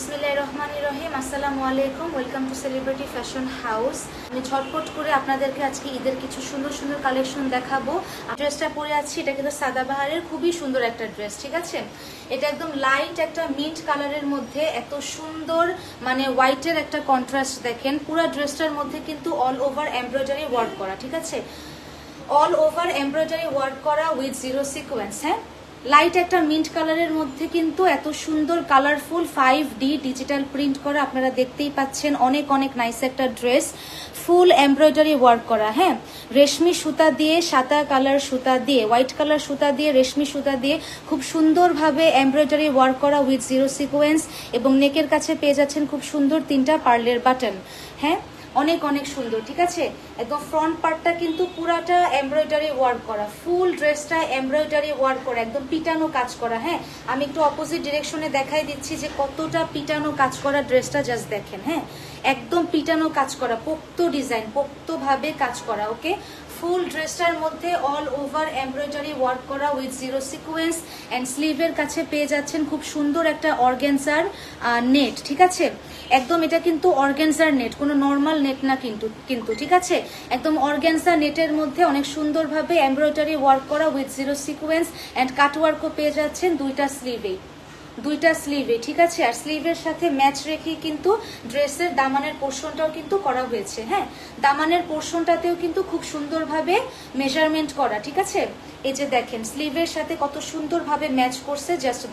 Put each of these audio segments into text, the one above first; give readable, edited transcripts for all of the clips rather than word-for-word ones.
বিসমিল্লাহির রহমানির রহিম। আসসালামু আলাইকুম, welcome to celebrity fashion house. আমি ঝটপট করে আপনাদেরকে আজকে ঈদের কিছু সুন্দর সুন্দর কালেকশন দেখাবো। ড্রেসটা পরে আছি, এটা কিন্তু সাদাবাহারের খুবই সুন্দর একটা ড্রেস, ঠিক আছে। এটা একদম লাইট একটা মিন্ট কালারের মধ্যে এত সুন্দর, মানে হোয়াইটের একটা কন্ট্রাস্ট দেখেন। পুরো ড্রেসটার মধ্যে কিন্তু অল ওভার এমব্রয়ডারি ওয়ার্ক করা, ঠিক আছে। অল ওভার এমব্রয়ডারি ওয়ার্ক করা উইথ জিরো সিকোয়েন্স। হ্যাঁ, লাইট একটা মিন্ট কালারের মধ্যে কিন্তু এত সুন্দর কালারফুল 5D ডিজিটাল প্রিন্ট করা, আপনারা দেখতেই পাচ্ছেন। অনেক অনেক নাইস একটা ড্রেস, ফুল এমব্রয়ডারি ওয়ার্ক করা। হ্যাঁ, রেশমি সুতা দিয়ে, সাদা কালার সুতা দিয়ে, হোয়াইট কালার সুতা দিয়ে, রেশমি সুতা দিয়ে খুব সুন্দরভাবে এমব্রয়ডারি ওয়ার্ক করা উইথ জিরো সিকোয়েন্স। এবং নেকের কাছে পেয়ে যাচ্ছেন খুব সুন্দর 3টা পার্লের বাটন। হ্যাঁ, অনেক অনেক সুন্দর, ঠিক আছে। একদম ফ্রন্ট পার্টটা কিন্তু পুরাটা এমব্রয়ডারি ওয়ার্ক করা, ফুল ড্রেসটা এমব্রয়ডারি ওয়ার্ক করা, একদম পিটানো কাজ করা। হ্যাঁ, আমি একটু অপোজিট ডিরেকশনে দেখাই দিচ্ছি যে কতটা পিটানো কাজ করা ড্রেসটা, জাস্ট দেখেন। হ্যাঁ, একদম পিটানো কাজ করা, পোক্ত ডিজাইন, পোক্তভাবে কাজ করা। ওকে, ফুল ড্রেসটার মধ্যে অল ওভার এমব্রয়ডারি ওয়ার্ক করা উইথ জিরো সিকোয়েন্স। অ্যান্ড স্লিভের কাছে পেয়ে যাচ্ছেন খুব সুন্দর একটা অর্গানজার নেট, ঠিক আছে। একদম এটা কিন্তু অর্গানজার নেট, কোনো নর্মাল নেট না কিন্তু ঠিক আছে। একদম অর্গানজা নেটের মধ্যে অনেক সুন্দরভাবে এমব্রয়ডারি ওয়ার্ক করা উইথ জিরো সিকোয়েন্স। অ্যান্ড কাটওয়ার্কও পেয়ে যাচ্ছেন দুইটা স্লিভে, ঠিক আছে। আর স্লিভের সাথে ম্যাচ রেখে কিন্তু ড্রেসের দামানের পোর্শনটাও কিন্তু করা হয়েছে। হ্যাঁ, দামানের পোর্শনটাতেও কিন্তু খুব সুন্দরভাবে মেজারমেন্ট করা, ঠিক আছে। এই যে দেখেন স্লিভের সাথে কত সুন্দরভাবে ম্যাচ করছে, জাস্ট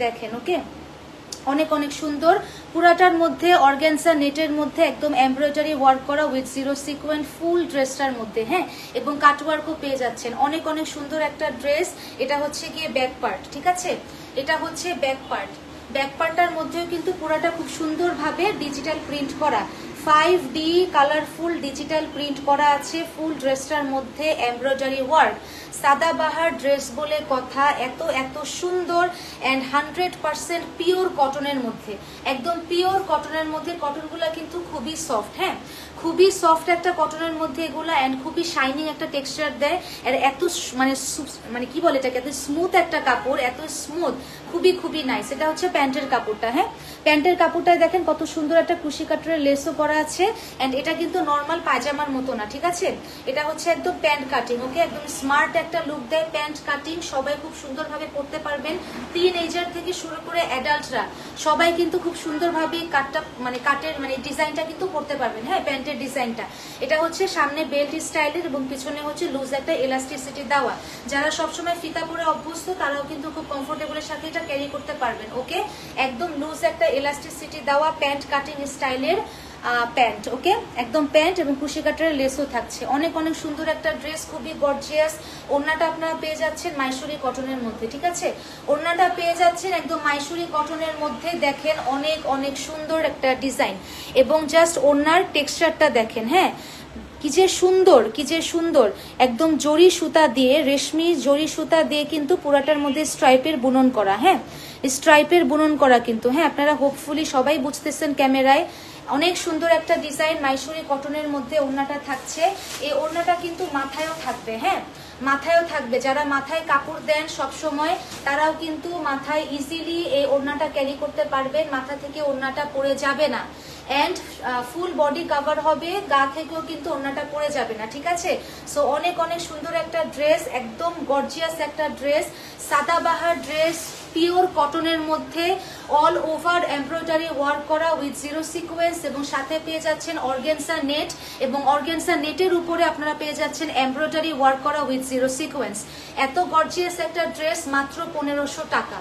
দেখেন। ওকে, অনেক অনেক সুন্দর। পুরাটার মধ্যে অর্গানজা নেটের মধ্যে একদম এমব্রয়ডারি ওয়ার্ক করা উইথ জিরো সিকোয়েন্স ফুল ড্রেসটার মধ্যে। হ্যাঁ, এবং কাটওয়ার্কও পেয়ে যাচ্ছেন। অনেক অনেক সুন্দর একটা ড্রেস। এটা হচ্ছে গিয়ে ব্যাক পার্ট, ঠিক আছে। এটা হচ্ছে ব্যাক পার্টটার মধ্যেও কিন্তু পুরাটা খুব সুন্দরভাবে ডিজিটাল প্রিন্ট করা, 5D কালারফুল ডিজিটাল প্রিন্ট করা আছে ফুল ড্রেসটার মধ্যে। এমব্রয়ডারি ওয়ার্ক, সাদাবাহার ড্রেস বলে কথা, এত এত সুন্দর। অ্যান্ড 100% পিওর কটনের মধ্যে, একদম পিওর কটনের মধ্যে। কটনগুলা কিন্তু খুবই সফট। হ্যাঁ, খুবই সফট একটা কটনের মধ্যে এগুলা। অ্যান্ড খুবই শাইনিং একটা টেক্সচার দেয়। আর এত মানে কি বলে এটাকে, এত স্মুথ একটা কাপড়, এত স্মুথ, খুবই নাইস। এটা হচ্ছে প্যান্টের কাপড়টা। হ্যাঁ, প্যান্টের কাপড়টায় দেখেন কত সুন্দর একটা কুশি কাটারের লেসও করা আছে। অ্যান্ড এটা কিন্তু নর্মাল পায়জামার মতো না, ঠিক আছে। এটা হচ্ছে একদম প্যান্ট কাটিং। ওকে, একদম স্মার্ট একটা লুক দেয় প্যান্ট কাটিং। সবাই খুব সুন্দরভাবে পরতে পারবেন, টিনেজার থেকে শুরু করে অ্যাডাল্টরা সবাই কিন্তু খুব সুন্দরভাবে কাটের ডিজাইনটা কিন্তু পরতে পারবেন। হ্যাঁ, প্যান্টের ডিজাইনটা এটা হচ্ছে সামনে বেল্ট স্টাইলের এবং পিছনে হচ্ছে লুজ একটা এলাস্টিসিটি দেওয়া। যারা সবসময় ফিতা পরে অভ্যস্ত তারাও কিন্তু খুব কমফোর্টেবলের সাথে এটা ক্যারি করতে পারবেন। ওকে, একদম লুজ একটা এলাস্টিসিটি দেওয়া প্যান্ট কাটিং স্টাইলের প্যান্ট। ওকে, একদম প্যান্ট এবং কুশি কাটারের লেসও থাকছে। অনেক অনেক সুন্দর একটা ড্রেস, খুবই গর্জিয়াস। ওড়নাটা আপনারা পেয়ে যাচ্ছেন মাইসুরি কটনের মধ্যে, ঠিক আছে। ওড়নাটা পেয়ে যাচ্ছেন একদম মাইসুরি কটনের মধ্যে। দেখেন অনেক অনেক সুন্দর একটা ডিজাইন এবং জাস্ট ওড়নার টেক্সচারটা দেখেন। হ্যাঁ, কি যে সুন্দর একদম জরি সুতা দিয়ে, রেশমি জরি সুতা দিয়ে কিন্তু পুরাটার মধ্যে স্ট্রাইপের বুনন করা। হ্যাঁ, স্ট্রাইপের বুনন করা কিন্তু। হ্যাঁ, আপনারা হোপফুলি সবাই বুঝতেছেন ক্যামেরায়। অনেক সুন্দর একটা ডিজাইন মাইসুরি কটনের মধ্যে ওড়নাটা থাকছে। এই ওড়নাটা কিন্তু মাথায়ও থাকবে। হ্যাঁ, মাথায়ও থাকবে। যারা মাথায় কাপড় দেন সব সময় তারাও কিন্তু মাথায় ইজিলি এই ওড়নাটা ক্যারি করতে পারবেন, মাথা থেকে ওড়নাটা পড়ে যাবে না। অ্যান্ড ফুল বডি কাভার হবে, গা থেকেও কিন্তু ওড়নাটা পড়ে যাবে না, ঠিক আছে। সো অনেক অনেক সুন্দর একটা ড্রেস, একদম গর্জিয়াস একটা ড্রেস, সাদাবাহার ড্রেস, পিওর কটনের মধ্যে অল ওভার এমব্রয়ডারি ওয়ার্ক করা উইথ জিরো সিকোয়েন্স। এবং সাথে পেয়ে যাচ্ছেন অর্গানজা নেট, এবং অর্গানজা নেটের উপরে আপনারা পেয়ে যাচ্ছেন এমব্রয়ডারি ওয়ার্ক করা উইথ জিরো সিকোয়েন্স। এত গর্জিয়াস একটা ড্রেস মাত্র 1500 টাকা।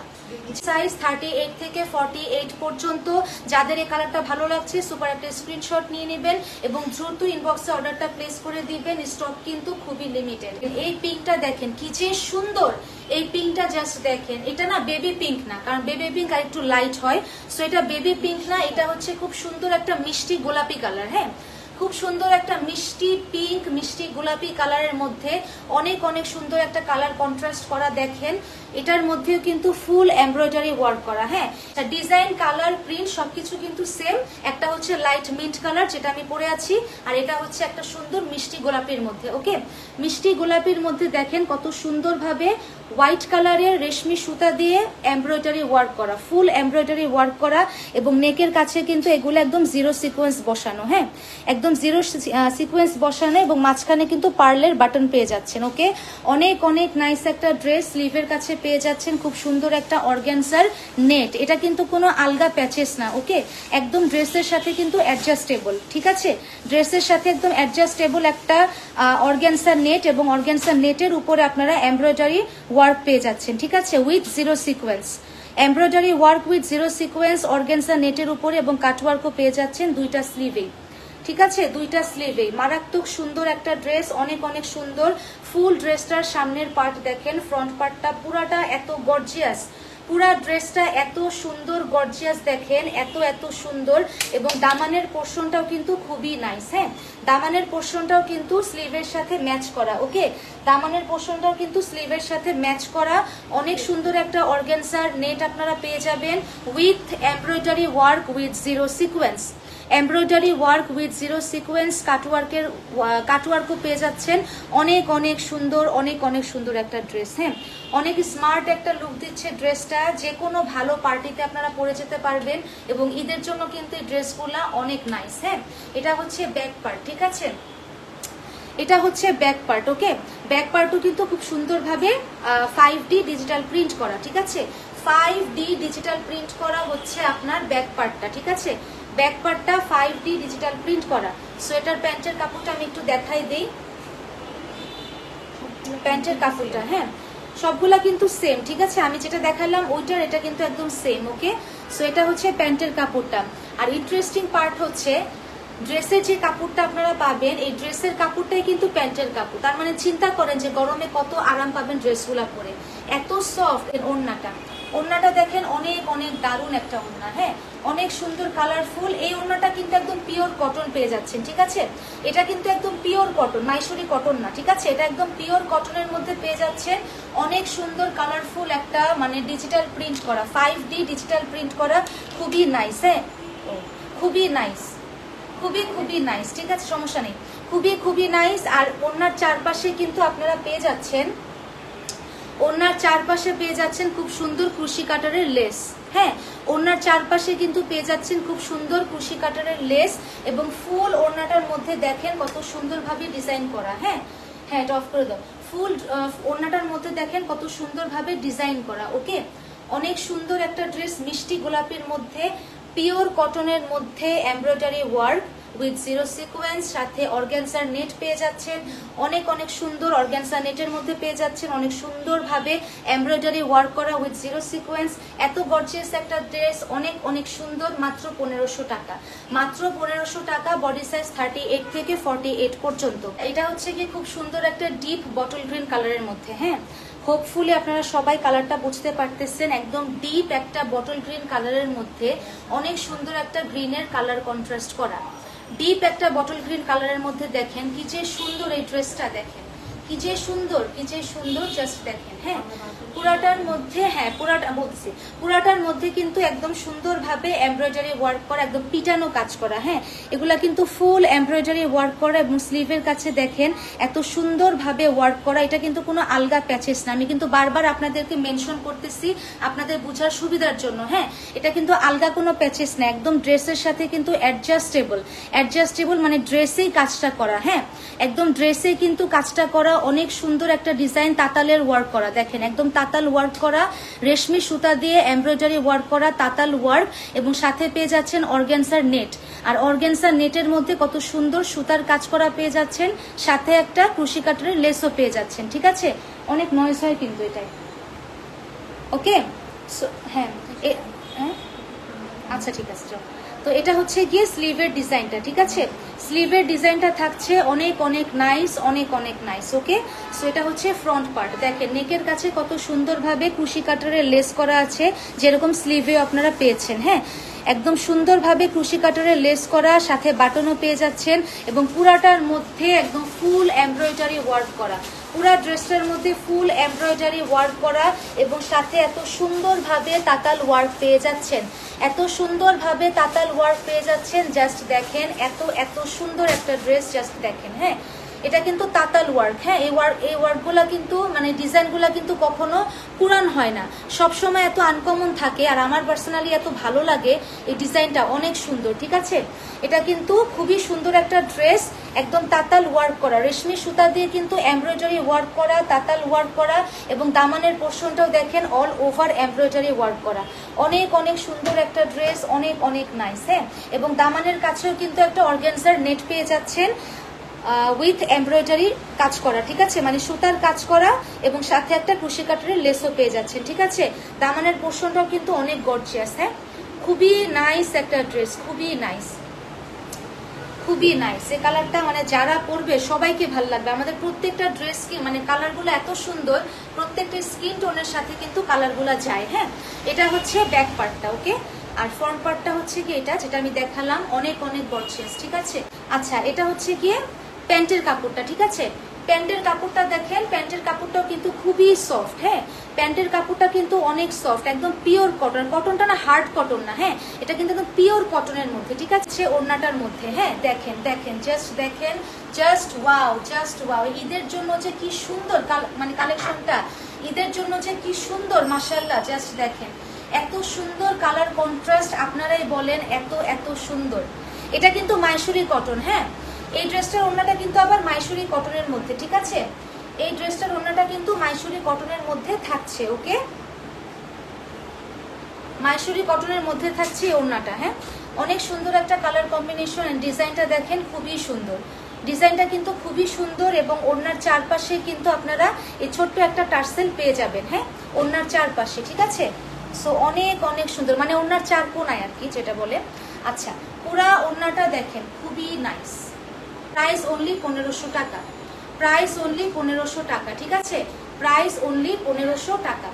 সাইজ 38 থেকে 48 পর্যন্ত। যাদের এই কালারটা ভালো লাগছে সুপার একটা স্ক্রিনশট নিয়ে নেবেন এবং দ্রুত ইনবক্সে অর্ডারটা প্লেস করে দিবেন। স্টক কিন্তু খুবই লিমিটেড। এই পিঙ্কটা দেখেন কি যে সুন্দর, এই পিঙ্কটা জাস্ট দেখেন। এটা না বেবি পিঙ্ক না, কারণ বেবি পিঙ্ক আর একটু লাইট হয়। সো এটা বেবি পিঙ্ক না, এটা হচ্ছে খুব সুন্দর একটা মিষ্টি গোলাপি কালার। হ্যাঁ, খুব সুন্দর একটা মিষ্টি পিঙ্ক, মিষ্টি গোলাপি কালারের মধ্যে অনেক অনেক সুন্দর একটা কালার কন্ট্রাস্ট করা। দেখেন এটার মধ্যেও কিন্তু ফুল এমব্রয়ডারি ওয়ার্ক করা। হ্যাঁ, ডিজাইন, কালার, প্রিন্ট সবকিছু কিন্তু সেম। একটা হচ্ছে লাইট মিন্ট কালার যেটা আমি পরে আছি, আর এটা হচ্ছে একটা সুন্দর মিষ্টি গোলাপির মধ্যে। ওকে, মিষ্টি গোলাপির মধ্যে দেখেন কত সুন্দরভাবে হোয়াইট কালারের রেশমি সুতা দিয়ে এমব্রয়ডারি ওয়ার্ক করা, ফুল এমব্রয়ডারি ওয়ার্ক করা, এবং নেকের কাছে কিন্তু এগুলো একদম জিরো সিকোয়েন্স বসানো। হ্যাঁ, একদম জিরো সিকোয়েন্স বসানো, এবং মাঝখানে কিন্তু পার্লের বাটন পেয়ে যাচ্ছেন। ওকে, অনেক অনেক নাইস একটা ড্রেস। স্লিভের কাছে পেয়ে যাচ্ছেন খুব সুন্দর একটা অর্গানজার নেট। এটা কিন্তু কোনো আলগা প্যাচেস না। ওকে, একদম ড্রেসের সাথে কিন্তু অ্যাডজাস্টেবল। ঠিক আছে, ড্রেসের সাথে একদম অ্যাডজাস্টেবল একটা অর্গানজার নেট, এবং অর্গানজার নেটের উপরে আপনারা এমব্রয়ডারি ওয়ার্ক পেয়ে যাচ্ছেন। ঠিক আছে, with zero sequence, embroidery work with zero sequence organza নেটের উপরে, এবং কাটওয়ার্কও পেয়ে যাচ্ছেন দুইটা স্লিভেই। ঠিক আছে, দুইটা স্লিভেই মারাত্মক সুন্দর একটা ড্রেস, অনেক অনেক সুন্দর। ফুল ড্রেসটার সামনের পার্ট দেখেন, ফ্রন্ট পার্টটা পুরাটা এত গর্জিয়াস, পুরা ড্রেসটা এত সুন্দর গর্জিয়াস দেখেন, এত এত সুন্দর। এবং দামানের পোর্শনটাও কিন্তু খুবই নাইস। হ্যাঁ, দামানের পোর্শনটাও কিন্তু স্লিভের সাথে ম্যাচ করা। ওকে, দামানের পোর্শনটাও কিন্তু স্লিভের সাথে ম্যাচ করা। অনেক সুন্দর একটা অর্গানজার নেট আপনারা পেয়ে যাবেন with embroidery work with zero sequence, embroidery work with zero sequence কাটওয়ার্কও পেয়ে যাচ্ছেন। অনেক অনেক সুন্দর, অনেক অনেক সুন্দর একটা ড্রেস। হ্যাঁ, অনেক স্মার্ট একটা লুক দিচ্ছে ড্রেসটা, যে কোনো ভালো পার্টিতে আপনারা পরে যেতে পারবেন, এবং ঈদের জন্য কিন্তু এই ড্রেসগুলা অনেক নাইস। হ্যাঁ, এটা হচ্ছে ব্যাক পার্ট। ঠিক আছে, এটা হচ্ছে ব্যাক পার্ট। ওকে, ব্যাক পার্টও কিন্তু খুব সুন্দরভাবে 5D ডিজিটাল প্রিন্ট করা। ঠিক আছে, 5D ডিজিটাল প্রিন্ট করা হচ্ছে আপনার ব্যাক পার্টটা। ঠিক আছে, ব্যাক পার্টটা 5D ডিজিটাল প্রিন্ট করা। সোয়েটার প্যান্টের কাপড়টা আমি একটু দেখাই দেই, প্যান্টের কাপড়টা। হ্যাঁ, সবগুলা কিন্তু সেম। ঠিক আছে, আমি যেটা দেখালাম ওইটার এটা কিন্তু একদম সেম। ওকে, সো এটা হচ্ছে প্যান্টের কাপড়টা। আর ইন্টারেস্টিং পার্ট হচ্ছে ড্রেসের যে কাপড়টা আপনারা পাবেন, এই ড্রেসের কাপড়টাই কিন্তু প্যান্টের কাপড়। তার মানে চিন্তা করেন যে গরমে কত আরাম পাবেন ড্রেসগুলা পরে, এত সফট। এর ওড়নাটা দেখেন, অনেক অনেক দারুণ একটা ওড়না। হ্যাঁ, অনেক সুন্দর কালারফুল। এই ওড়নাটা কিন্তু একদম পিওর কটন পেয়ে যাচ্ছেন। ঠিক আছে, এটা কিন্তু একদম পিওর কটন, মাইসুরি কটন না। ঠিক আছে, এটা একদম পিওর কটনের মধ্যে পেয়ে যাচ্ছেন। অনেক সুন্দর কালারফুল একটা মানে ডিজিটাল প্রিন্ট করা, 5D ডিজিটাল প্রিন্ট করা, খুবই নাইস। হ্যাঁ, খুবই নাইস, খুবই খুবই নাইস। ঠিক আছে, সমস্যা নেই, খুবই খুবই নাইস। আর ওড়নার চারপাশে কিন্তু আপনারা পেয়ে যাচ্ছেন, ওড়নার চারপাশে পেয়ে যাচ্ছেন খুব সুন্দর ক্রুশি কাটারের লেস। হ্যাঁ, ওড়নার চারপাশে কিন্তু পেয়ে যাচ্ছেন খুব সুন্দর ক্রুশি কাটারের লেস, এবং ফুল ওড়নাটার মধ্যে দেখেন কত সুন্দরভাবে ডিজাইন করা। হ্যাঁ হ্যাঁ, এটা অফ করে দাও। ফুল ওড়নাটার মধ্যে দেখেন কত সুন্দরভাবে ডিজাইন করা। ওকে, অনেক সুন্দর একটা ড্রেস, মিষ্টি গোলাপের মধ্যে, পিওর কটনের মধ্যে embroidery work with zero sequence, সাথে অর্গানজার নেট পেয়ে যাচ্ছেন। অনেক অনেক সুন্দর অর্গানজা নেটের মধ্যে পেয়ে যাচ্ছেন, অনেক সুন্দরভাবে এমব্রয়ডারি ওয়ার্ক করা উইথ জিরো সিকোয়েন্স। এত গর্জিয়াস একটা ড্রেস, অনেক অনেক সুন্দর। মাত্র 1500 টাকা, মাত্র 1500 টাকা। বডি সাইজ 38 থেকে 48 পর্যন্ত। এটা হচ্ছে কি খুব সুন্দর একটা ডিপ বটল গ্রিন কালারের মধ্যে। হ্যাঁ, হোপফুলি আপনারা সবাই কালারটা বুঝতে পারতেছেন, একদম ডিপ একটা বটল গ্রিন কালারের মধ্যে অনেক সুন্দর একটা গ্রিনের কালার কন্ট্রাস্ট করা। ডিপ একটা বটল গ্রিন কালারের মধ্যে দেখেন কি যে সুন্দর এই ড্রেসটা, দেখেন কি যে সুন্দর, কি যে সুন্দর, জাস্ট দেখেন। হ্যাঁ, পুরাটার মধ্যে, হ্যাঁ পুরাটা বলছি, পুরাটার মধ্যে কিন্তু একদম সুন্দরভাবে এমব্রয়ডারি ওয়ার্ক করা, একদম পিটানো কাজ করা। হ্যাঁ, এগুলা কিন্তু ফুল এমব্রয়ডারি ওয়ার্ক করা, এবং স্লিভের কাছে দেখেন এত সুন্দরভাবে ওয়ার্ক করা। এটা কিন্তু কোনো আলগা প্যাচেস না, আমি কিন্তু বারবার আপনাদেরকে মেনশন করতেছি আপনাদের বোঝার সুবিধার জন্য। হ্যাঁ, এটা কিন্তু আলগা কোনো প্যাচেস না, একদম ড্রেসের সাথে কিন্তু অ্যাডজাস্টেবল, অ্যাডজাস্টেবল মানে ড্রেসেই কাজটা করা। হ্যাঁ, একদম ড্রেসে কিন্তু কাজটা করা। অনেক সুন্দর একটা ডিজাইন, তাতালের ওয়ার্ক করা, দেখেন একদম তাতাল ওয়ার্ক করা, রেশমি সুতা দিয়ে এমব্রয়ডারি ওয়ার্ক করা তাতাল ওয়ার্ক, এবং সাথে পেয়ে যাচ্ছেন অর্গানজার নেট। আর অর্গানজার নেটের মধ্যে কত সুন্দর সুতার কাজ করা পেয়ে যাচ্ছেন, সাথে একটা ক্রুশি কাটারের লেসও পেয়ে যাচ্ছেন। ঠিক আছে, অনেক নয়েজ হয় কিন্তু এটাই। ওকে, হ্যাঁ আচ্ছা ঠিক আছে, চলো। তো এটা হচ্ছে গিয়ে স্লিভের ডিজাইনটা। ঠিক আছে, স্লিভের ডিজাইনটা থাকছে অনেক অনেক নাইস, অনেক অনেক নাইস। ওকে, সো এটা হচ্ছে ফ্রন্ট পার্ট। দেখেন নেকের কাছে কত সুন্দরভাবে ক্রুশি কাটারের লেস করা আছে, যেরকম স্লিভে আপনারা পেয়েছেন। হ্যাঁ, একদম সুন্দরভাবে ক্রুশি কাটারের লেস করা, সাথে বাটনও পেয়ে যাচ্ছেন এবং পুরাটার মধ্যে একদম ফুল এমব্রয়ডারি ওয়ার্ক করা, পুরা ড্রেসটার মধ্যে ফুল এমব্রয়ডারি ওয়ার্ক করা এবং সাথে এত সুন্দরভাবে তাতাল ওয়ার্ক পেয়ে যাচ্ছেন, এত সুন্দরভাবে তাতাল ওয়ার্ক পেয়ে যাচ্ছেন। জাস্ট দেখেন, এত এত সুন্দর একটা ড্রেস, জাস্ট দেখেন। হ্যাঁ, এটা কিন্তু তাতাল ওয়ার্ক। হ্যাঁ, এই ওয়ার্কগুলা কিন্তু মানে ডিজাইনগুলা কিন্তু কখনো পুরান হয় না, সবসময় এত আনকমন থাকে। আর আমার পার্সোনালি এত ভালো লাগে এই ডিজাইনটা, অনেক সুন্দর। ঠিক আছে, এটা কিন্তু খুবই সুন্দর একটা ড্রেস, একদম তাতাল ওয়ার্ক করা, রেশমি সুতা দিয়ে কিন্তু এমব্রয়ডারি ওয়ার্ক করা, তাতাল ওয়ার্ক করা এবং দামানের পোর্শনটাও দেখেন অল ওভার এমব্রয়ডারি ওয়ার্ক করা। অনেক অনেক সুন্দর একটা ড্রেস, অনেক অনেক নাইস। হ্যাঁ, এবং দামানের কাছেও কিন্তু একটা অর্গানজার নেট পেয়ে যাচ্ছেন উইথ এমব্রয়ডারি কাজ করা। ঠিক আছে, মানে সুতার কাজ করা এবং সাথে একটা ক্রুশি কাটারের লেসও পেয়ে যাচ্ছেন। ঠিক আছে, দামানের পোর্শনটাও কিন্তু অনেক গর্জিয়াস। হ্যাঁ, খুবই নাইস একটা ড্রেস, খুবই নাইস, খুবই নাইস। এই কালারটা মানে যারা পরবে সবাইকে ভালো লাগবে। আমাদের প্রত্যেকটা ড্রেস কি মানে কালারগুলো এত সুন্দর, প্রত্যেকটা স্কিন টোনের সাথে কিন্তু কালারগুলো যায়। হ্যাঁ, এটা হচ্ছে ব্যাক পার্টটা। ওকে, আর ফ্রন্ট পার্টটা হচ্ছে কি এটা যেটা আমি দেখালাম, অনেক অনেক গর্জিয়াস। ঠিক আছে, আচ্ছা এটা হচ্ছে গিয়ে প্যান্টের কাপড়টা। ঠিক আছে, প্যান্টের কাপড়টা দেখেন, প্যান্টের কাপড়টাও কিন্তু খুবই সফট। হ্যাঁ, প্যান্টের কাপড়টা কিন্তু অনেক সফট, একদম পিওর কটন। কটনটা না, হার্ড কটন না। হ্যাঁ, এটা কিন্তু একদম পিওর কটনের মধ্যে। ঠিক আছে, ওড়নাটার মধ্যে। হ্যাঁ, দেখেন দেখেন, জাস্ট দেখেন, জাস্ট ওয়াও, জাস্ট ওয়াও। ঈদের জন্য যে কি সুন্দর মানে কালেকশনটা, ঈদের জন্য যে কি সুন্দর, মাশাআল্লাহ। জাস্ট দেখেন, এত সুন্দর কালার কন্ট্রাস্ট, আপনারাই বলেন, এত এত সুন্দর। এটা কিন্তু মাইসুরি কটন। হ্যাঁ, এই ড্রেসটার ওড়নাটা কিন্তু আবার মাইসুরি কটনের মধ্যে। ঠিক আছে, এই ড্রেসটার ওড়নাটা কিন্তু মাইসুরি কটনের মধ্যে থাকছে। ওকে, মাইসুরি কটনের মধ্যে থাকছে এই ওড়নাটা। হ্যাঁ, অনেক সুন্দর একটা কালার কম্বিনেশন। ডিজাইনটা দেখেন, খুবই সুন্দর, ডিজাইনটা কিন্তু খুবই সুন্দর এবং ওড়নার চারপাশে কিন্তু আপনারা এই ছোট্ট একটা টার্সেল পেয়ে যাবেন। হ্যাঁ, ওড়নার চারপাশে। ঠিক আছে, সো অনেক অনেক সুন্দর, মানে ওড়নার চার কোনায় আর কি যেটা বলে। আচ্ছা, পুরা ওড়নাটা দেখেন, খুবই নাইস। প্রাইস অনলি 1500 টাকা, প্রাইস অনলি 1500 টাকা। ঠিক আছে, প্রাইস অনলি 1500 টাকা।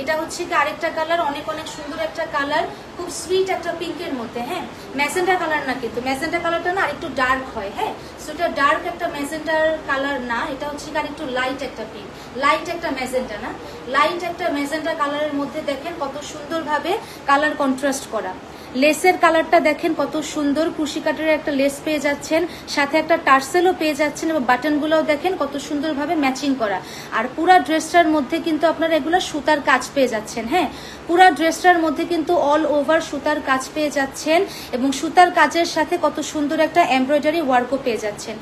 এটা হচ্ছে কি আরেকটা কালার, অনেক অনেক সুন্দর একটা কালার, খুব সুইট একটা পিঙ্কের মধ্যে। হ্যাঁ, ম্যাজেন্টা কালার না, কিন্তু ম্যাজেন্টা কালারটা না আরেকটু ডার্ক হয়। হ্যাঁ, সো এটা ডার্ক একটা ম্যাজেন্টার কালার না, এটা হচ্ছে কি আরেকটু লাইট একটা পিঙ্ক, লাইট একটা ম্যাজেন্টা না, লাইট একটা ম্যাজেন্টা কালারের মধ্যে দেখেন কত সুন্দরভাবে কালার কন্ট্রাস্ট করা। লেসের কালারটা দেখেন কত সুন্দর, ক্রুশি কাটারের একটা লেস পেয়ে যাচ্ছেন, সাথে একটা টার্সেলও পেয়ে যাচ্ছেন এবং বাটনগুলোও দেখেন কত সুন্দরভাবে ম্যাচিং করা। আর পুরা ড্রেসটার মধ্যে কিন্তু আপনারা এগুলো সুতার কাজ পেয়ে যাচ্ছেন। হ্যাঁ, পুরা ড্রেসটার মধ্যে কিন্তু অল ওভার সুতার কাজ পেয়ে যাচ্ছেন এবং সুতার কাজের সাথে কত সুন্দর একটা এমব্রয়ডারি ওয়ার্কও পেয়ে যাচ্ছেন।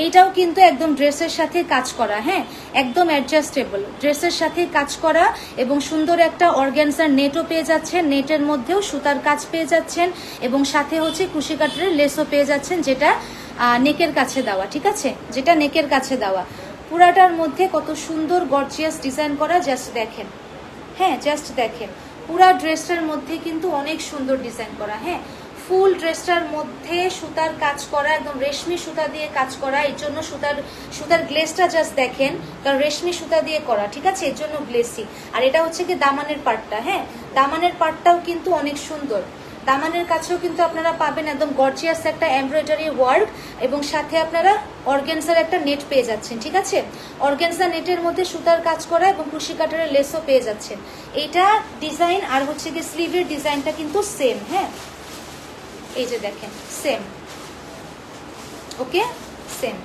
এইটাও কিন্তু একদম ড্রেসের সাথে কাজ করা। হ্যাঁ, একদম অ্যাডজাস্টেবল, ড্রেসের সাথে কাজ করা এবং সুন্দর একটা অর্গানজার নেটও পেয়ে যাচ্ছেন, নেটের মধ্যেও সুতার কাজ পেয়ে যাচ্ছেন এবং সাথে হচ্ছে ক্রুশি কাটারের লেসও পেয়ে যাচ্ছেন, যেটা নেকের কাছে দেওয়া। ঠিক আছে, যেটা নেকের কাছে দেওয়া। পুরাটার মধ্যে কত সুন্দর গর্জিয়াস ডিজাইন করা, জাস্ট দেখেন। হ্যাঁ, জাস্ট দেখেন, পুরা ড্রেসটার মধ্যে কিন্তু অনেক সুন্দর ডিজাইন করা। হ্যাঁ, ফুল ড্রেসটার মধ্যে সুতার কাজ করা, একদম রেশমি সুতা দিয়ে কাজ করা। এর জন্য সুতার গ্লেসটা জাস্ট দেখেন, কারণ রেশমি সুতা দিয়ে করা। ঠিক আছে, এর জন্য গ্লেসি। আর এটা হচ্ছে কি দামানের পার্টটা। হ্যাঁ, দামানের পার্টটাও কিন্তু অনেক সুন্দর, দামানের কাছেও কিন্তু আপনারা পাবেন একদম গর্জিয়াস একটা এমব্রয়ডারি ওয়ার্ক এবং সাথে আপনারা অর্গানজার একটা নেট পেয়ে যাচ্ছেন। ঠিক আছে, অর্গানজা নেটের মধ্যে সুতার কাজ করা এবং ক্রুশি কাটারের লেসও পেয়ে যাচ্ছেন। এইটা ডিজাইন আর হচ্ছে কি স্লিভের ডিজাইনটা কিন্তু সেম। হ্যাঁ, এই যে দেখেন, সেম। ওকে, সেম।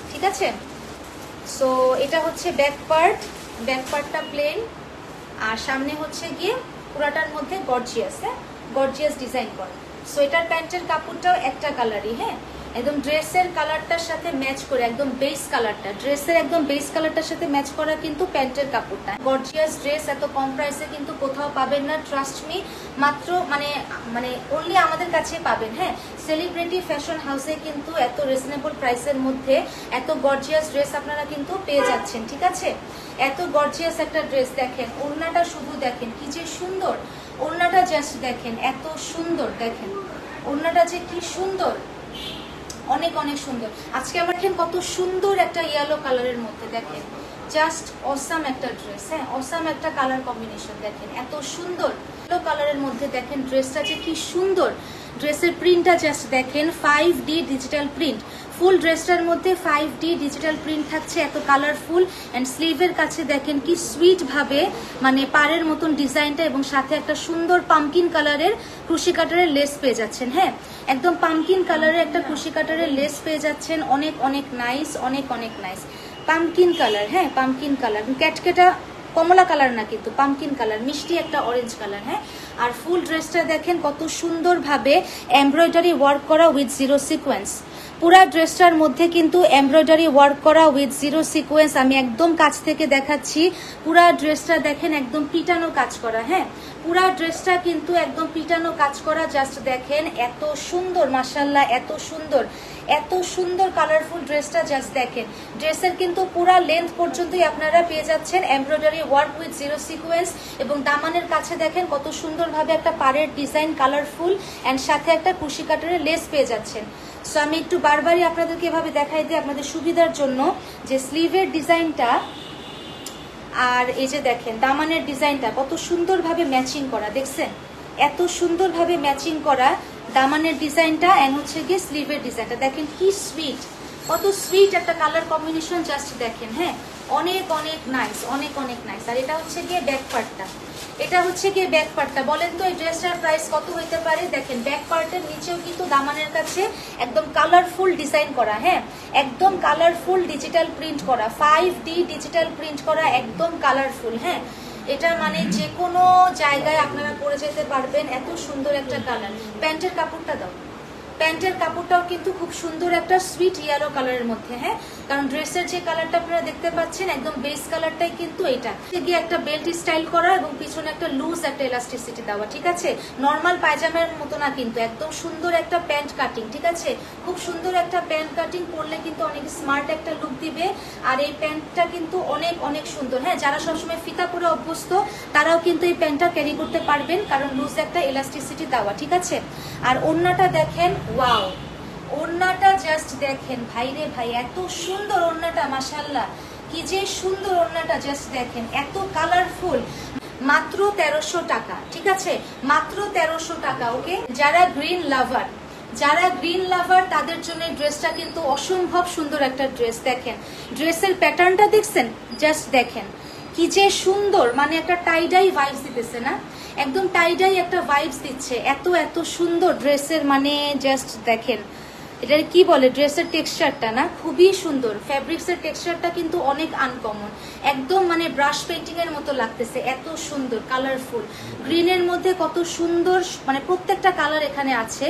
ঠিক আছে, সো এটা হচ্ছে ব্যাক পার্ট, ব্যাক পার্টটা প্লেন আর সামনে হচ্ছে গিয়ে পুরাটার মধ্যে গর্জিয়াস। হ্যাঁ, গর্জিয়াস ডিজাইন করা। সো এটার প্যান্টের কাপড়টাও একটা কালারই। হ্যাঁ, একদম ড্রেসের কালারটার সাথে ম্যাচ করে, একদম বেস কালারটা, ড্রেসের একদম বেস কালারটার সাথে ম্যাচ করা কিন্তু প্যান্টের কাপড়টা। গর্জিয়াস ড্রেস এত কম প্রাইসে কিন্তু কোথাও পাবেন না, ট্রাস্ট মি। মাত্র মানে অনলি আমাদের কাছে পাবেন। হ্যাঁ, সেলিব্রিটি ফ্যাশন হাউসে কিন্তু এত রিজনেবল প্রাইসের মধ্যে এত গর্জিয়াস ড্রেস আপনারা কিন্তু পেয়ে যাচ্ছেন। ঠিক আছে, এত গর্জিয়াস একটা ড্রেস দেখেন, ওড়নাটা শুধু দেখেন কি যে সুন্দর, ওড়নাটা জাস্ট দেখেন, এত সুন্দর। দেখেন ওড়নাটা যে কি সুন্দর, অনেক অনেক সুন্দর। আজকে আমার দেখেন কত সুন্দর একটা ইয়েলো কালারের মধ্যে, দেখেন জাস্ট অসাম একটা ড্রেস, হ্যাঁ অসাম একটা কালার কম্বিনেশন। দেখেন এত সুন্দর ইয়েলো কালারের মধ্যে, দেখেন ড্রেসটা যে কি সুন্দর। ড্রেসের প্রিন্টটা জাস্ট দেখেন, 5D ডিজিটাল প্রিন্ট। ফুল ড্রেসটার মধ্যে 5D ডিজিটাল প্রিন্ট থাকছে, এত কালারফুল। অ্যান্ড স্লিভের কাছে দেখেন কি সুইট ভাবে মানে পাড়ের মতন ডিজাইনটা, এবং সাথে একটা সুন্দর পামকিন কালারের ক্রুশি কাটারের লেস পেয়ে যাচ্ছেন। হ্যাঁ একদম পামকিন কালারের একটা ক্রুশি কাটারের লেস পেয়ে যাচ্ছেন। অনেক অনেক নাইস, অনেক অনেক নাইস। পামকিন কালার, হ্যাঁ পামকিন কালার, ক্যাটকেটা কমলা কালার না, কিন্তু পামকিন কালার, মিষ্টি একটা অরেঞ্জ কালার। হ্যাঁ আর ফুল ড্রেসটা দেখেন কত সুন্দরভাবে এমব্রয়ডারি ওয়ার্ক করা উইথ জিরো সিকোয়েন্স। পুরা ড্রেসটার মধ্যে কিন্তু এমব্রয়ডারি ওয়ার্ক করা উইথ জিরো সিকোয়েন্স। আমি একদম কাছ থেকে দেখাচ্ছি। পুরা ড্রেসটা দেখেন একদম পিটানো কাজ করা। হ্যাঁ পুরা ড্রেসটা কিন্তু একদম পিটানো কাজ করা। জাস্ট দেখেন এত সুন্দর, মাশাআল্লাহ এত সুন্দর, এত সুন্দর কালারফুল ড্রেসটা। জাস্ট দেখেন ড্রেসের কিন্তু পুরা লেন্থ পর্যন্তই আপনারা পেয়ে যাচ্ছেন embroidery work with zero sequence, এবং দামানের কাছে দেখেন কত সুন্দরভাবে একটা পাড়ের ডিজাইন কালারফুল, অ্যান্ড সাথে একটা কুশি কাটারের লেস পেয়ে যাচ্ছেন। সো আমি একটু বারবারই আপনাদেরকে এভাবে দেখাই দিই আপনাদের সুবিধার জন্য, যে স্লিভের ডিজাইনটা আর এই যে দেখেন দামানের ডিজাইনটা কত সুন্দরভাবে ম্যাচিং করা। দেখছেন এত সুন্দরভাবে ম্যাচিং করা দামানের ডিজাইনটা, এন্ড হচ্ছে গিয়ে স্লিভের ডিজাইনটা। দেখেন কি সুইট, কত সুইট একটা কালার কম্বিনেশন। জাস্ট দেখেন, হ্যাঁ অনেক অনেক নাইস, অনেক অনেক নাইস। আর এটা হচ্ছে গিয়ে ব্যাক পার্টটা, এটা হচ্ছে গিয়ে ব্যাক পার্টটা। বলেন তো এই ড্রেসটার প্রাইস কত হইতে পারে? দেখেন ব্যাক পার্টের নিচেও কিন্তু দামানের কাছে একদম কালারফুল ডিজাইন করা, হ্যাঁ একদম কালারফুল ডিজিটাল প্রিন্ট করা, 5D ডিজিটাল প্রিন্ট করা, একদম কালারফুল। হ্যাঁ এটা মানে যে কোনো জায়গায় আপনারা পরে যেতে পারবেন, এত সুন্দর একটা কালার। প্যান্টের কাপড়টা দাও, প্যান্টের কাপড়টাও কিন্তু খুব সুন্দর একটা সুইট ইয়েলো কালারের মধ্যে। হ্যাঁ কারণ ড্রেসের যে কালারটা আপনারা দেখতে পাচ্ছেন একদম বেস কালারটাই কিন্তু এটা গিয়ে একটা বেল্ট স্টাইল করা, এবং পিছনে একটা লুজ একটা এলাস্টিসিটি দেওয়া। ঠিক আছে নর্মাল পায়জামের মতো না, কিন্তু একদম সুন্দর একটা প্যান্ট কাটিং। ঠিক আছে খুব সুন্দর একটা প্যান্ট কাটিং করলে কিন্তু অনেক স্মার্ট একটা লুক দিবে। আর এই প্যান্টটা কিন্তু অনেক অনেক সুন্দর। হ্যাঁ যারা সবসময় ফিতা পরে অভ্যস্ত তারাও কিন্তু এই প্যান্টটা ক্যারি করতে পারবেন, কারণ লুজ একটা এলাস্টিসিটি দেওয়া। ঠিক আছে আর ওড়নাটা দেখেন, ওয়াও ওড়নাটা জাস্ট দেখেন ভাই রে ভাই, এত সুন্দর ওড়নাটা, মাশাআল্লাহ কি যে সুন্দর ওড়নাটা। জাস্ট দেখেন এত কালারফুল। মাত্র 1300 টাকা। ঠিক আছে মাত্র 1300 টাকা। ওকে যারা গ্রিন লাভার, যারা গ্রিন লাভার তাদের জন্য ড্রেসটা কিন্তু অসম্ভব সুন্দর একটা ড্রেস। দেখেন ড্রেসের প্যাটার্নটা দেখছেন, জাস্ট দেখেন কি যে সুন্দর, মানে একটা টাইডাই ভাইবস দিতেছে না, একদম টাইডাই একটা ভাইবস দিচ্ছে। এত এত সুন্দর ড্রেসের, মানে জাস্ট দেখেন এটার কি বলে, ড্রেসের টেক্সচারটা না খুবই সুন্দর। ফ্যাব্রিক্সের টেক্সচারটা কিন্তু অনেক আনকমন, একদম মানে ব্রাশ পেইন্টিং এর মতো লাগতেছে, এত সুন্দর কালারফুল। গ্রিনের মধ্যে কত সুন্দর, মানে প্রত্যেকটা কালার এখানে আছে।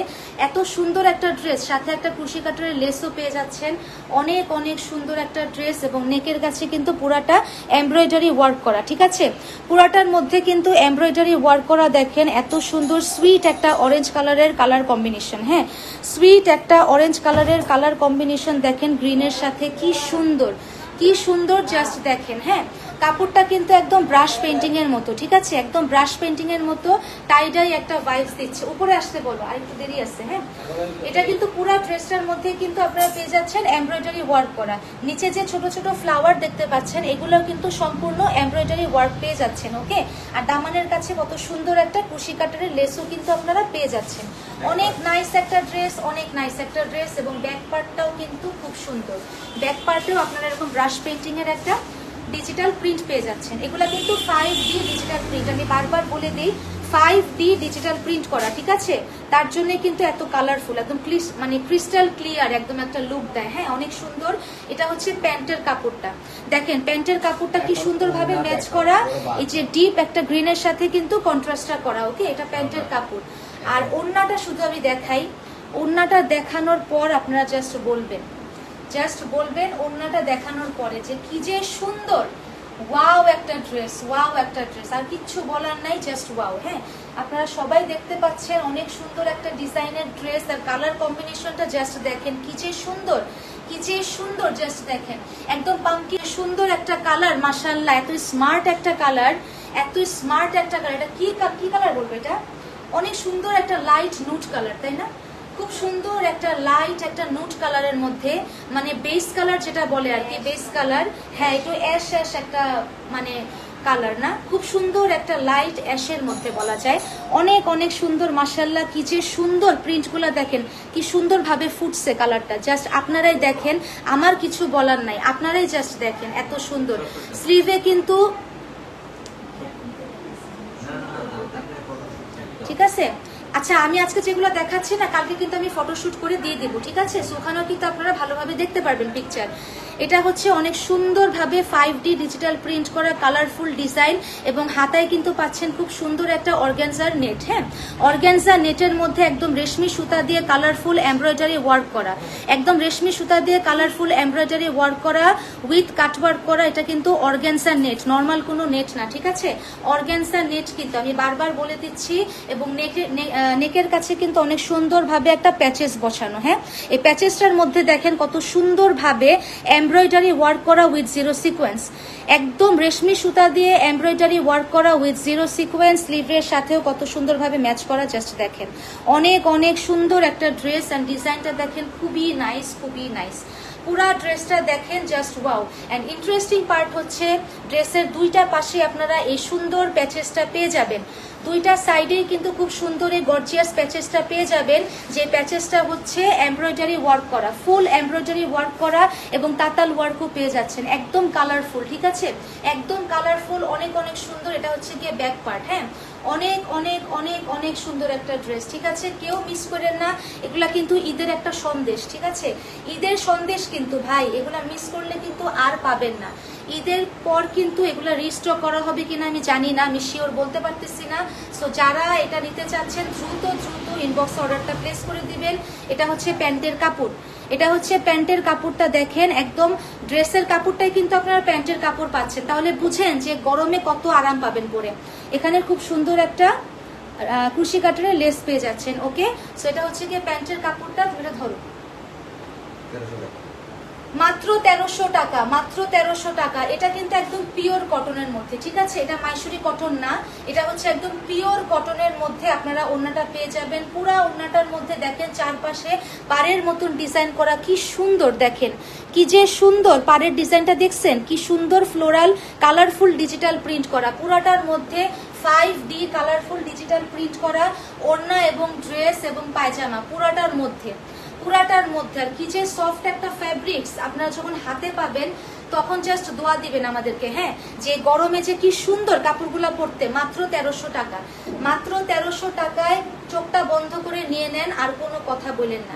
এত সুন্দর একটা ড্রেস, সাথে একটা ক্রুশি কাটারের লেসও পেয়ে যাচ্ছেন। অনেক অনেক সুন্দর একটা ড্রেস, এবং নেকের কাছে কিন্তু পুরাটা এমব্রয়ডারি ওয়ার্ক করা। ঠিক আছে পুরাটার মধ্যে কিন্তু এমব্রয়ডারি ওয়ার্ক করা। দেখেন এত সুন্দর সুইট একটা অরেঞ্জ কালারের কালার কম্বিনেশন। হ্যাঁ সুইট একটা অরেঞ্জ কালারের কালার কম্বিনেশন। দেখেন গ্রিনের সাথে কি সুন্দর, কি সুন্দর। জাস্ট দেখেন হ্যাঁ কাপড়টা কিন্তু একদম ব্রাশ পেইন্টিং এর মতো। ঠিক আছে একদম ব্রাশ পেইন্টিং এর মতো টাইডাই একটা ভাইবস দিচ্ছে। উপরে আসতে বলো, আরেকটু দেরি আছে। হ্যাঁ এটা কিন্তু পুরো ড্রেসটার মধ্যে কিন্তু আপনারা পেয়ে যাচ্ছেন এমব্রয়ডারি ওয়ার্ক করা। নিচে যে ছোট ছোট ফ্লাওয়ার দেখতে পাচ্ছেন এগুলো কিন্তু সম্পূর্ণ এমব্রয়ডারি ওয়ার্ক পেয়ে যাচ্ছেন। ওকে আর দামানের কাছে কত সুন্দর একটা কুশি কাটারের লেসও কিন্তু আপনারা পেয়ে যাচ্ছেন। অনেক নাইস একটা ড্রেস, অনেক নাইস একটা ড্রেস। এবং ব্যাক পার্টটাও কিন্তু খুব সুন্দর। ব্যাক পার্টেও আপনারা এরকম ব্রাশ পেইন্টিং এর একটা ডিজিটাল প্রিন্ট পেয়ে যাচ্ছেন। এগুলা কিন্তু 5D ডিজিটাল প্রিন্ট, আমি বারবার বলে দিই 5D ডিজিটাল প্রিন্ট করা। ঠিক আছে তার জন্য কিন্তু এত কালারফুল, একদম মানে ক্রিস্টাল ক্লিয়ার একদম একটা লুক দেয়। হ্যাঁ অনেক সুন্দর। এটা হচ্ছে প্যান্টের কাপড়টা, দেখেন প্যান্টের কাপড়টা কি সুন্দরভাবে ম্যাচ করা, এই যে ডিপ একটা গ্রিনের সাথে কিন্তু কন্ট্রাস্টটা করা। ওকে এটা প্যান্টের কাপড়। আর ওড়নাটা শুধু আমি দেখাই, ওড়নাটা দেখানোর পর আপনারা জাস্ট বলবেন ওড়নাটা দেখানোর পরে যে কি যে সুন্দর। ওয়াও একটা ড্রেস, ওয়াও একটা ড্রেস, আর কিচ্ছু বলার নাই, জাস্ট ওয়াও। হ্যাঁ আপনারা সবাই দেখতে পাচ্ছেন অনেক সুন্দর একটা ডিজাইনের ড্রেস। আর কালার কম্বিনেশনটা জাস্ট দেখেন কি যে সুন্দর, কি যে সুন্দর। জাস্ট দেখেন একদম পাম্পকিন সুন্দর একটা কালার, মাশাআল্লাহ এত স্মার্ট একটা কালার, এত স্মার্ট একটা কালার। এটা কি কালার বলবো, এটা অনেক সুন্দর একটা লাইট নুট কালার, তাই না? খুব সুন্দর একটা লাইট একটা নুট কালারের মধ্যে, মানে বেস কালার যেটা বলে আর কি, বেস কালার। হ্যাঁ, একটু অ্যাশ অ্যাশ একটা মানে কালার না, খুব সুন্দর একটা লাইট অ্যাশের মধ্যে বলা যায়। অনেক অনেক সুন্দর মাশাআল্লাহ, কি যে সুন্দর প্রিন্টগুলো দেখেন, কি সুন্দরভাবে ফুটছে কালারটা। জাস্ট আপনারাই দেখেন, আমার কিছু বলার নাই, আপনারাই জাস্ট দেখেন এত সুন্দর। স্লিভে কিন্তু ঠিক আছে। আচ্ছা, আমি আজকে যেগুলো দেখাচ্ছি না, কালকে কিন্তু আমি ফটোশুট করে দিয়ে দেবো, ঠিক আছে? সো ওখানেও কিন্তু আপনারা ভালোভাবে দেখতে পারবেন পিকচার। এটা হচ্ছে অনেক সুন্দরভাবে 5D ডিজিটাল প্রিন্ট করা কালারফুল ডিজাইন, এবং হাতায় কিন্তু পাচ্ছেন খুব সুন্দর একটা অর্গানজার নেট। হ্যাঁ, অর্গানজা নেটের মধ্যে একদম রেশমি সুতা দিয়ে কালারফুল এমব্রয়ডারি ওয়ার্ক করা, একদম রেশমি সুতা দিয়ে কালারফুল এমব্রয়ডারি ওয়ার্ক করা উইথ কাটওয়ার্ক করা। এটা কিন্তু অর্গানজা নেট, নর্মাল কোনো নেট না, ঠিক আছে? অর্গানজা নেট কিন্তু আমি বারবার বলে দিচ্ছি। এবং নেকের কাছে কিন্তু অনেক সুন্দরভাবে একটা প্যাচেস বসানো। হ্যাঁ, এই প্যাচেসটার মধ্যে দেখেন কত সুন্দরভাবে এমব্রয়ডারি ওয়ার্ক করা উইথ জিরো সিকোয়েন্স, একদম রেশমি সুতা দিয়ে এমব্রয়ডারি ওয়ার্ক করা উইথ জিরো সিকোয়েন্স। স্লিভের সাথেও কত সুন্দরভাবে ম্যাচ করা, জাস্ট দেখেন। অনেক অনেক সুন্দর একটা ড্রেস, অ্যান্ড ডিজাইনটা দেখেন খুবই নাইস, খুবই নাইস। পুরা ড্রেসটা দেখেন, just wow. And interesting part হচ্ছে ড্রেসের দুইটা পাশে আপনারা এই সুন্দর প্যাচেসটা পেয়ে যাবেন। দুইটা সাইডেই কিন্তু খুব সুন্দর এই গর্জিয়াস প্যাচেসটা পেয়ে যাবেন, যে প্যাচেসটা হচ্ছে এমব্রয়ডারি ওয়ার্ক করা, ফুল এমব্রয়ডারি ওয়ার্ক করা, এবং তাতাল ওয়ার্কও পেয়ে যাচ্ছেন। একদম কালারফুল, ঠিক আছে? একদম কালারফুল, অনেক অনেক সুন্দর। এটা হচ্ছে গিয়ে ব্যাক পার্ট। হ্যাঁ, অনেক অনেক অনেক অনেক সুন্দর একটা ড্রেস, ঠিক আছে? কেউ মিস করেন না, এগুলা কিন্তু ঈদের একটা সন্দেশ, ঠিক আছে? ঈদের সন্দেশ কিন্তু ভাই, এগুলা মিস করলে কিন্তু আর পাবেন না। ঈদের পর কিন্তু এগুলা রিস্টক করা হবে কিনা আমি জানি না, আমি শিওর বলতে পারতেছি না। সো যারা এটা নিতে চাচ্ছেন দ্রুত দ্রুত ইনবক্স অর্ডারটা প্লেস করে দিবেন। এটা হচ্ছে প্যান্টের কাপড়, এটা হচ্ছে প্যান্টের কাপড়টা দেখেন, একদম ড্রেসের কাপড়টাই কিন্তু আপনারা প্যান্টের কাপড় পাচ্ছেন, তাহলে বুঝেন যে গরমে কত আরাম পাবেন পরে। এখানে খুব সুন্দর একটা কুশি কাটারের লেস পেয়ে যাচ্ছেন। ওকে, সো এটা হচ্ছে গিয়ে প্যান্টের কাপড়টা, এটা ধরো মাত্র 1300 টাকা, মাত্র 1300 টাকা। এটা কিন্তু একদম পিওর কটনের মধ্যে, ঠিক আছে? এটা মাইসুরি কটন না, এটা হচ্ছে একদম পিওর কটনের মধ্যে আপনারা ওড়নাটা পেয়ে যাবেন। পুরা ওড়নাটার মধ্যে দেখেন চারপাশে পাড়ের মতন ডিজাইন করা, কি সুন্দর দেখেন, কি যে সুন্দর পাড়ের ডিজাইনটা দেখছেন, কি সুন্দর ফ্লোরাল কালারফুল ডিজিটাল প্রিন্ট করা, পুরাটার মধ্যে 5D কালারফুল ডিজিটাল প্রিন্ট করা ওড়না এবং ড্রেস এবং পায়জামা পুরাটার মধ্যে, পুরাটার মধ্যে। আর কি যে সফট একটা ফ্যাব্রিক্স, আপনারা যখন হাতে পাবেন তখন জাস্ট দোয়া দিবেন আমাদেরকে। হ্যাঁ, যে গরমে যে কি সুন্দর কাপড়গুলা পরতে। মাত্র 1300 টাকা, মাত্র 1300 টাকায় চোখটা বন্ধ করে নিয়ে নেন, আর কোনো কথা বলেন না,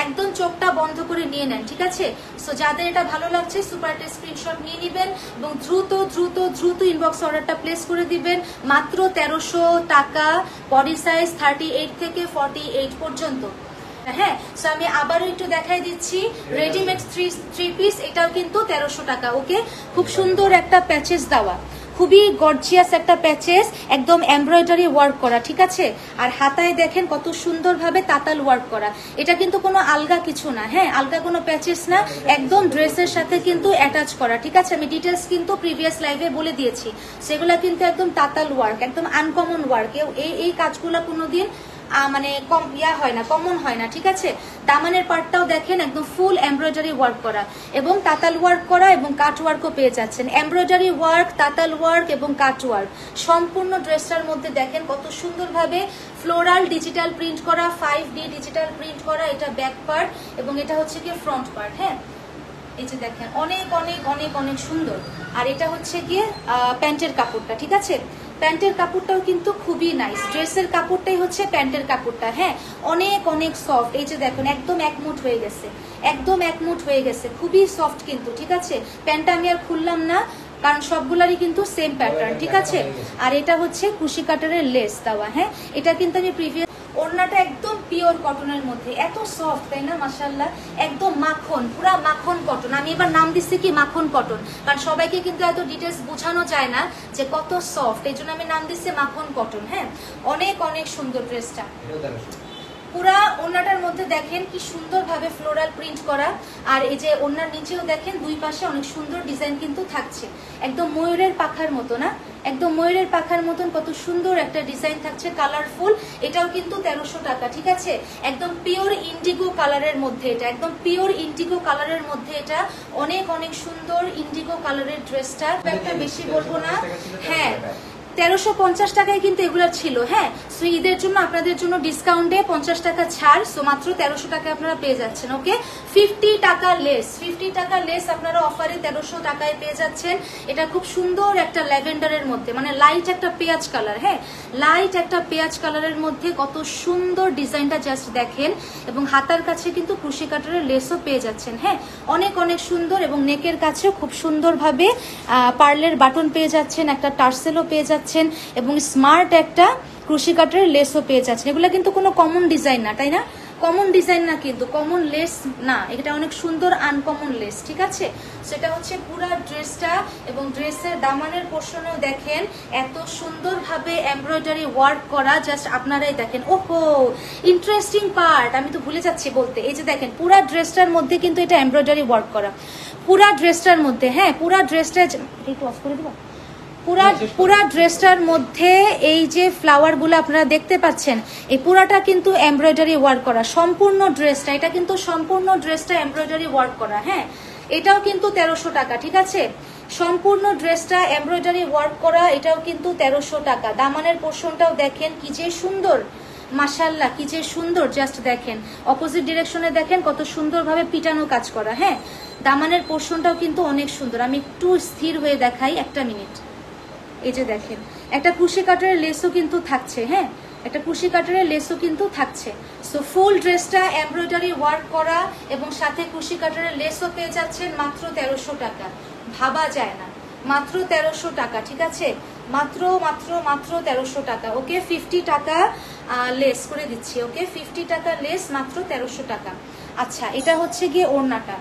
একদম চোখটা বন্ধ করে নিয়ে নেন, ঠিক আছে? সো যাদের এটা ভালো লাগছে সুপার একটা স্ক্রিনশট নিয়ে নেবেন এবং দ্রুত দ্রুত দ্রুত ইনবক্স অর্ডারটা প্লেস করে দিবেন। মাত্র 1300 টাকা, বডি সাইজ 38 থেকে 48 পর্যন্ত। হ্যাঁ, সো আমি আবারও একটু দেখাই দিচ্ছি, রেডিমেড থ্রি পিস, এটাও কিন্তু 1300 টাকা। ওকে, খুব সুন্দর একটা প্যাচেস দেওয়া, খুবই গর্জিয়াস একটা প্যাচেস, একদম এমব্রয়ডারি ওয়ার্ক করা, ঠিক আছে? আর হাতায় দেখেন কত সুন্দরভাবে তাতাল ওয়ার্ক করা। এটা কিন্তু কোনো আলগা কিছু না, হ্যাঁ, আলগা কোনো প্যাচেস না, একদম ড্রেসের সাথে কিন্তু অ্যাটাচ করা, ঠিক আছে? আমি ডিটেলস কিন্তু প্রিভিয়াস লাইভে বলে দিয়েছি, সেগুলা কিন্তু একদম তাতাল ওয়ার্ক, একদম আনকমন ওয়ার্ক। এই কাজগুলো কোনোদিন মানে কম হয় না, কমন হয় না, ঠিক আছে? দামানের পার্টটাও দেখেন একদম ফুল এমব্রয়ডারি ওয়ার্ক করা এবং তাতাল ওয়ার্ক করা, এবং কাট ওয়ার্কও পেয়ে যাচ্ছেন। এমব্রয়ডারি ওয়ার্ক, তাতাল ওয়ার্ক এবং কাট ওয়ার্ক সম্পূর্ণ ড্রেসটার মধ্যে দেখেন কত সুন্দরভাবে ফ্লোরাল ডিজিটাল প্রিন্ট করা, 5D ডিজিটাল প্রিন্ট করা। এটা ব্যাক পার্ট এবং এটা হচ্ছে গিয়ে ফ্রন্ট পার্ট। হ্যাঁ, এই যে দেখেন অনেক অনেক অনেক অনেক সুন্দর। আর এটা হচ্ছে গিয়ে প্যান্টের কাপড়টা, ঠিক আছে? প্যান্টের কাপড়টাও কিন্তু খুবই নাইস, ড্রেসের কাপড়টাই হচ্ছে প্যান্টের কাপড়টা। হ্যাঁ, অনেক অনেক সফট, এই যে দেখুন একদম একমুঠ হয়ে গেছে, একদম একমুঠ হয়ে গেছে, খুবই সফট কিন্তু, ঠিক আছে? প্যান্টটা আমি আর খুললাম না, কারণ সবগুলারই কিন্তু সেম প্যাটার্ন, ঠিক আছে? আর এটা হচ্ছে কুশি কাটারের লেস দেওয়া। হ্যাঁ, এটা কিন্তু আমি প্রিভিয়াস, ওড়নাটা একদম পিওর কটনের মধ্যে, এত সফট, তাই না? মাশাআল্লাহ, একদম মাখন, পুরা মাখন কটন। আমি এবার নাম দিচ্ছি কি মাখন কটন, কারণ সবাইকে কিন্তু এত ডিটেলস বোঝানো যায় না যে কত সফট, এই জন্য আমি নাম দিচ্ছি মাখন কটন। হ্যাঁ, অনেক অনেক সুন্দর ড্রেসটা, পুরা ওড়নাটার মধ্যে দেখেন কি সুন্দরভাবে ফ্লোরাল প্রিন্ট করা, আর এই যে ওড়নার নিচেও দেখেন দুই পাশে অনেক সুন্দর ডিজাইন কিন্তু থাকছে, একদম ময়ূরের পাখার মতো না, একদম ময়ূরের পাখার মতন কত সুন্দর একটা ডিজাইন থাকছে, কালারফুল। এটাও কিন্তু 1300 টাকা, ঠিক আছে। একদম পিওর ইন্ডিগো কালারের মধ্যে, এটা একদম পিওর ইন্ডিগো কালারের মধ্যে, এটা অনেক অনেক সুন্দর ইন্ডিগো কালারের ড্রেসটা। একটা বেশি বলবো না, হ্যাঁ 1350 টাকায় কিন্তু এগুলো ছিল। হ্যাঁ, সো ঈদের জন্য আপনাদের জন্য ডিসকাউন্টে 50 টাকা ছাড়, সো মাত্র 1300 টাকায় আপনারা পেয়ে যাচ্ছেন। ওকে, 50 টাকা লেস, 50 টাকা লেস আপনারা অফারে 1300 টাকায় পেয়ে যাচ্ছেন। এটা খুব সুন্দর একটা ল্যাভেন্ডারের মধ্যে, মানে লাইট একটা পেঁয়াজ কালার, হ্যাঁ লাইট একটা পেঁয়াজ কালারের মধ্যে কত সুন্দর ডিজাইনটা জাস্ট দেখেন। এবং হাতার কাছে কিন্তু ক্রুশি কাটারের লেসও পেয়ে যাচ্ছেন। হ্যাঁ, অনেক অনেক সুন্দর, এবং নেকের কাছেও খুব সুন্দরভাবে পার্লের বাটন পেয়ে যাচ্ছেন, একটা টার্সেলও পেয়ে যাচ্ছেন, এবং স্মার্ট একটা ক্রুশি কাটারের লেসও পেয়ে যাচ্ছেন। এগুলো কিন্তু কোনো কমন ডিজাইন না, তাই না? কমন ডিজাইন না, কিন্তু কমন লেস না, এটা অনেক সুন্দর আনকমন লেস, ঠিক আছে। সেটা হচ্ছে পুরা ড্রেসটা, এবং ড্রেসের দামানের পোর্শনেও দেখেন এত সুন্দরভাবে এমব্রয়ডারি ওয়ার্ক করা, জাস্ট আপনারাই দেখেন। ওহো, ইন্টারেস্টিং পার্ট আমি তো ভুলে যাচ্ছি বলতে, এই যে দেখেন পুরা ড্রেসটার মধ্যে কিন্তু এটা এমব্রয়ডারি ওয়ার্ক করা, পুরা ড্রেসটার মধ্যে। হ্যাঁ, পুরা ড্রেসটা একটু অফ করে দেবো। পুরা ড্রেসটার মধ্যে এই যে ফ্লাওয়ার গুলো আপনারা দেখতে পাচ্ছেন, এই পুরাটা কিন্তু এমব্রয়ডারি ওয়ার্ক করা, সম্পূর্ণ ড্রেসটা, এটা কিন্তু সম্পূর্ণ ড্রেসটা এমব্রয়ডারি ওয়ার্ক করা। হ্যাঁ, এটাও কিন্তু 1300 টাকা, ঠিক আছে। সম্পূর্ণ ড্রেসটা এমব্রয়ডারি ওয়ার্ক করা, এটাও কিন্তু 1300 টাকা। দামানের পোর্শনটাও দেখেন কি যে সুন্দর, মাশাআল্লাহ কি যে সুন্দর, জাস্ট দেখেন অপোজিট ডিরেকশনে দেখেন কত সুন্দরভাবে পিটানো কাজ করা। হ্যাঁ, দামানের পোর্শনটাও কিন্তু অনেক সুন্দর। আমি একটু স্থির হয়ে দেখাই, একটা মিনিট। এই যে দেখেন একটা ক্রুশি কাটারের লেসও কিন্তু থাকছে। হ্যাঁ, একটা ক্রুশি কাটারের লেসও কিন্তু থাকছে। সো ফুল ড্রেসটা এমব্রয়ডারি ওয়ার্ক করা, এবং সাথে ক্রুশি কাটারের লেসও পেয়ে যাচ্ছেন মাত্র 1300 টাকা। ভাবা যায় না, মাত্র 1300 টাকা, ঠিক আছে। মাত্র মাত্র মাত্র 1300 টাকা। ওকে, 50 টাকা লেস করে দিচ্ছি। ওকে, 50 টাকা লেস, মাত্র 1300 টাকা। আচ্ছা, এটা হচ্ছে গিয়ে ওড়নাটা।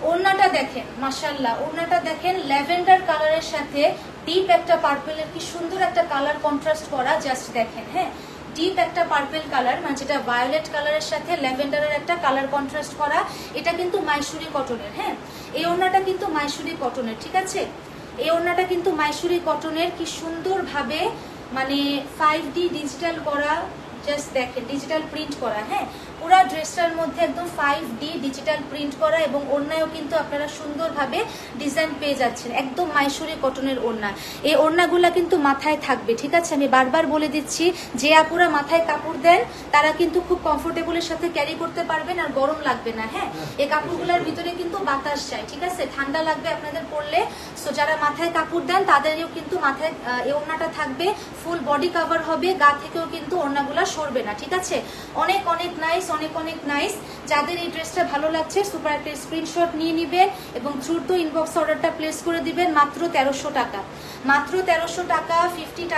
ওড়নাটা দেখেন মাশাআল্লাহ, ওড়নাটা দেখেন ল্যাভেন্ডার কালারের সাথে ডিপ একটা পার্পেলের কি সুন্দর একটা কালার কন্ট্রাস্ট করা, জাস্ট দেখেন। হ্যাঁ, ডিপ একটা পার্পেল কালার, মানে যেটা ভায়োলেট কালারের সাথে ল্যাভেন্ডারের একটা কালার কন্ট্রাস্ট করা। এটা কিন্তু মাইসুরি কটনের। হ্যাঁ, এই ওড়নাটা কিন্তু মাইসুরি কটনের, ঠিক আছে। এই ওড়নাটা কিন্তু মাইসুরি কটনের, কি সুন্দরভাবে মানে 5D ডিজিটাল করা, জাস্ট দেখেন ডিজিটাল প্রিন্ট করা। হ্যাঁ, পুরা ড্রেসটার মধ্যে একদম 5D ডিজিটাল প্রিন্ট করা, এবং ওড়নায়ও কিন্তু আপনারা সুন্দরভাবে ডিজাইন পেয়ে যাচ্ছেন, একদম মাইসুরি কটনের ওড়না। এই ওড়নাগুলা কিন্তু মাথায় থাকবে, ঠিক আছে। আমি বারবার বলে দিচ্ছি, যে আপুরা মাথায় কাপড় দেন তারা কিন্তু খুব কমফোর্টেবলের সাথে ক্যারি করতে পারবেন, আর গরম লাগবে না। হ্যাঁ, এই কাপড়গুলোর ভিতরে কিন্তু বাতাস যায়, ঠিক আছে, ঠান্ডা লাগবে আপনাদের পরলে। সো যারা মাথায় কাপড় দেন তাদেরও কিন্তু মাথায় এই ওড়নাটা থাকবে, ফুল বডি কভার হবে, গা থেকেও কিন্তু ওড়নাগুলা সরবে না, ঠিক আছে। অনেক অনেক নাইস, অনেক অনেক নাইস। যাদের এই ড্রেসটা ভালো লাগছে সুপার একটা স্ক্রিনশট নিয়ে নিবেন, এবং দ্রুত ইনবক্স অর্ডারটা প্লেস করে দিবেন। মাত্র 1300 টাকা, মাত্র 1300 টাকা, 50 টাকা।